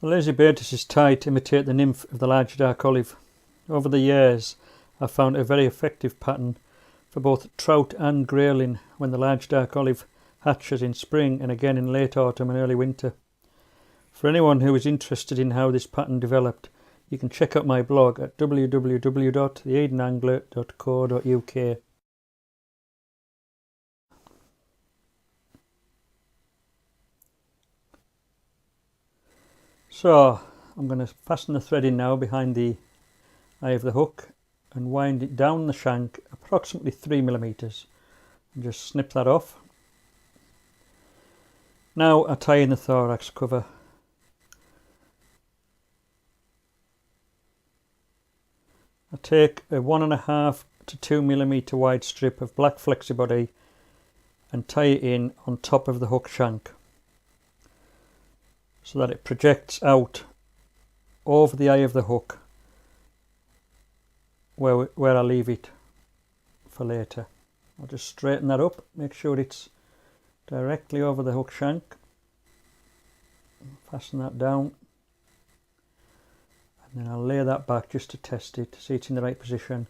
The Lazy Baetis is tied to imitate the nymph of the large dark olive. Over the years I've found a very effective pattern for both trout and grayling when the large dark olive hatches in spring and again in late autumn and early winter. For anyone who is interested in how this pattern developed, you can check out my blog at www.theedenangler.co.uk. So I'm going to fasten the thread in now behind the eye of the hook and wind it down the shank approximately 3mm and just snip that off. Now I tie in the thorax cover. I take a 1.5 to 2mm wide strip of Black Flexibody and tie it in on top of the hook shank so that it projects out over the eye of the hook where I leave it for later. I'll just straighten that up, make sure it's directly over the hook shank, fasten that down, and then I'll lay that back just to test it, see it's in the right position.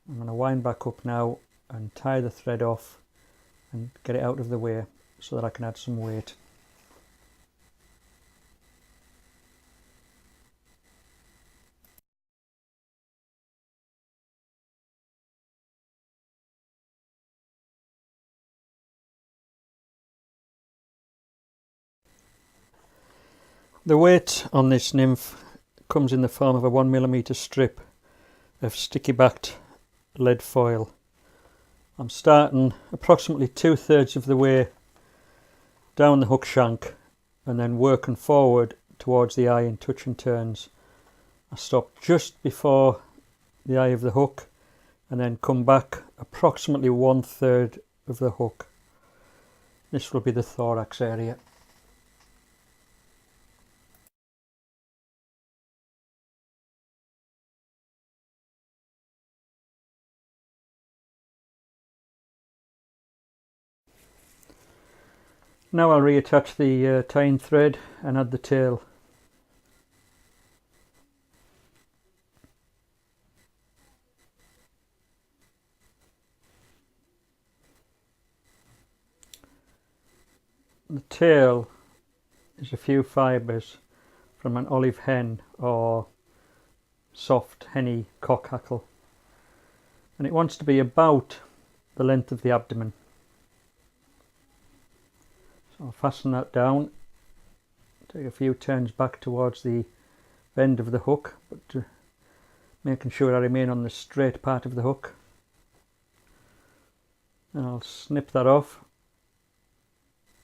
I'm going to wind back up now and tie the thread off and get it out of the way so that I can add some weight. The weight on this nymph comes in the form of a 1mm strip of sticky backed lead foil. I'm starting approximately 2/3 of the way down the hook shank and then working forward towards the eye in touch and turns. I stop just before the eye of the hook and then come back approximately 1/3 of the hook. This will be the thorax area. Now I'll reattach the tying thread and add the tail. The tail is a few fibres from an olive hen or soft henny cock hackle, and it wants to be about the length of the abdomen. So I'll fasten that down, take a few turns back towards the bend of the hook, but making sure I remain on the straight part of the hook. And I'll snip that off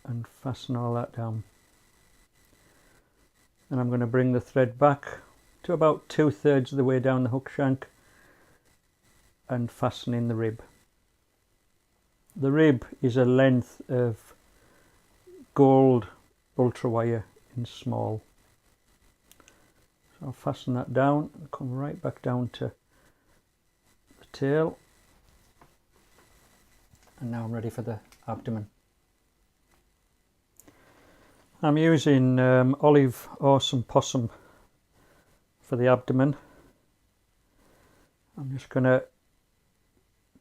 and fasten all that down. And I'm going to bring the thread back to about 2/3 of the way down the hook shank and fasten in the rib. The rib is a length of gold ultra wire in small. So I'll fasten that down and come right back down to the tail. And now I'm ready for the abdomen. I'm using olive or some Possum for the abdomen. I'm just going to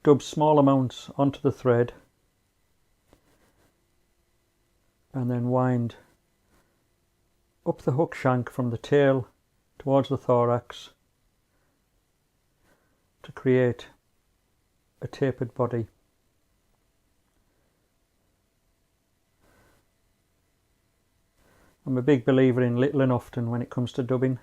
dub small amounts onto the thread and then wind up the hook shank from the tail towards the thorax to create a tapered body. I'm a big believer in little and often when it comes to dubbing.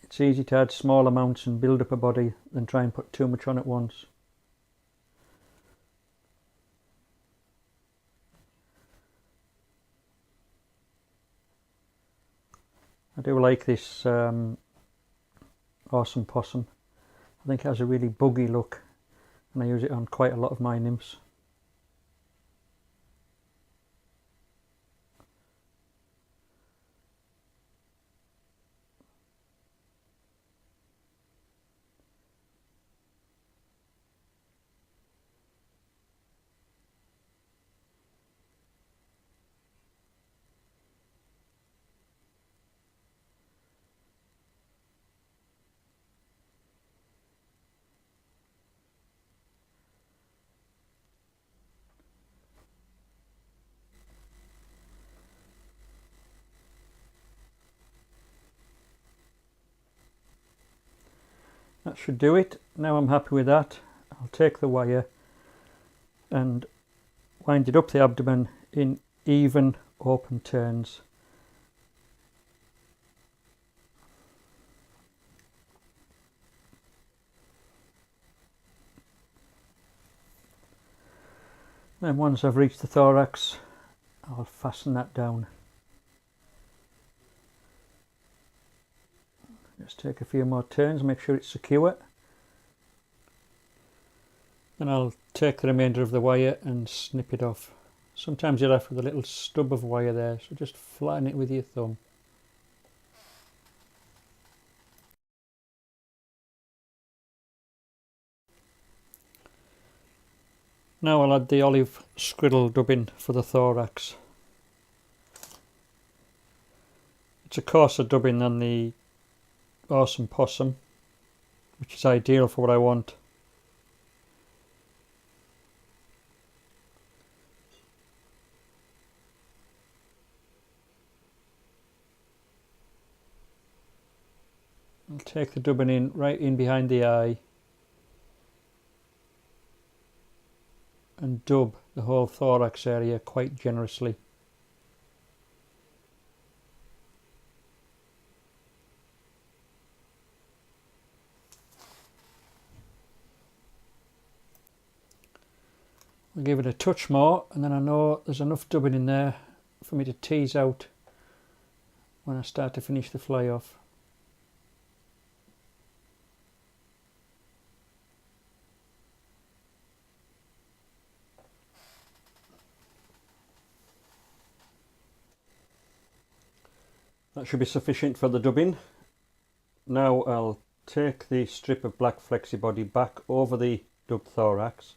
It's easy to add small amounts and build up a body than try and put too much on at once. I do like this awesome Possum. I think it has a really buggy look and I use it on quite a lot of my nymphs. That should do it. Now I'm happy with that. I'll take the wire and wind it up the abdomen in even open turns. Then once I've reached the thorax, I'll fasten that down. Just take a few more turns, make sure it's secure. Then I'll take the remainder of the wire and snip it off. Sometimes you're left with a little stub of wire there, so just flatten it with your thumb. Now I'll add the olive squirrel dubbing for the thorax. It's a coarser dubbing than the awesome Possum, which is ideal for what I want. I'll take the dubbing in right in behind the eye and dub the whole thorax area quite generously. I'll give it a touch more, and then I know there's enough dubbing in there for me to tease out when I start to finish the fly off. That should be sufficient for the dubbing. Now I'll take the strip of Black Flexibody back over the dubbed thorax.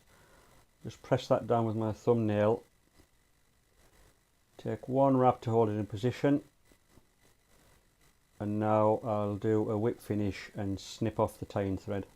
Just press that down with my thumbnail. Take one wrap to hold it in position. And now I'll do a whip finish and snip off the tying thread.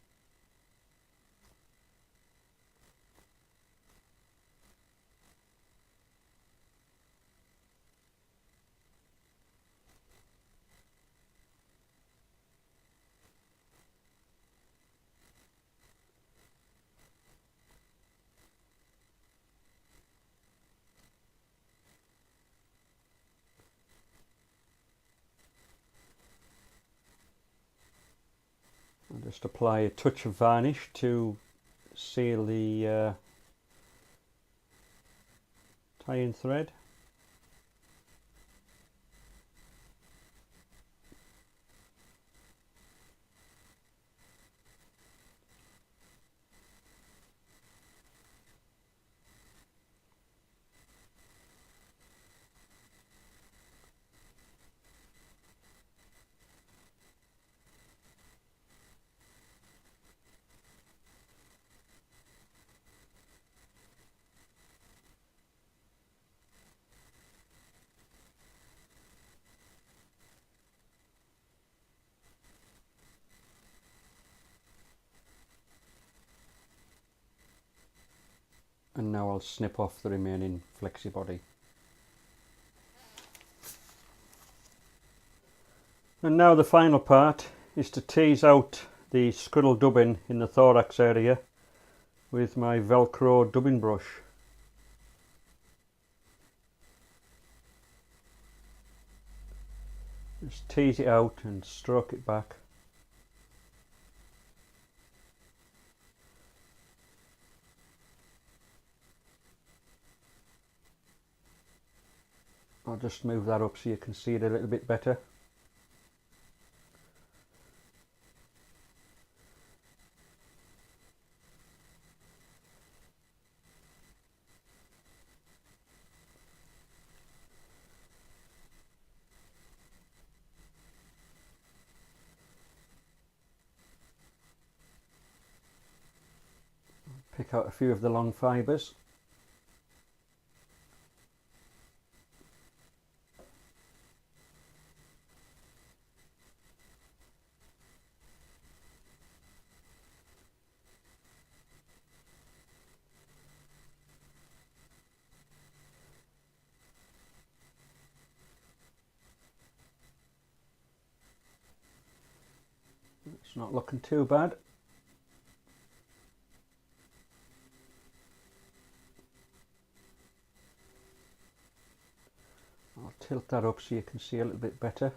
I'll just apply a touch of varnish to seal the tie-in thread. And now I'll snip off the remaining flexibody. And now the final part is to tease out the squirrel dubbing in the thorax area with my Velcro dubbing brush. Just tease it out and stroke it back. I'll just move that up so you can see it a little bit better. Pick out a few of the long fibres. It's not looking too bad. tilt that up so you can see a little bit better.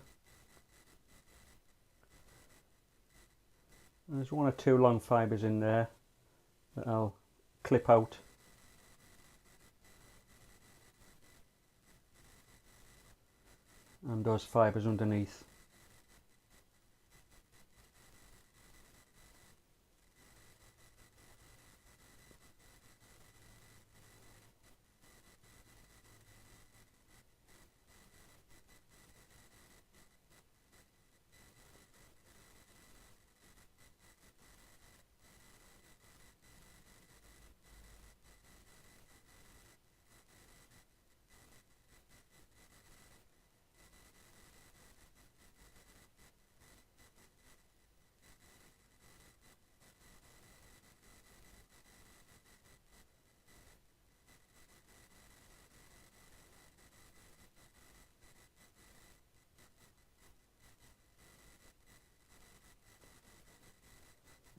There's one or two long fibres in there that I'll clip out. And those fibres underneath.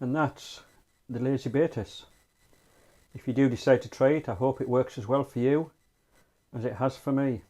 And that's the Lazy Baetis. If you do decide to try it, I hope it works as well for you as it has for me.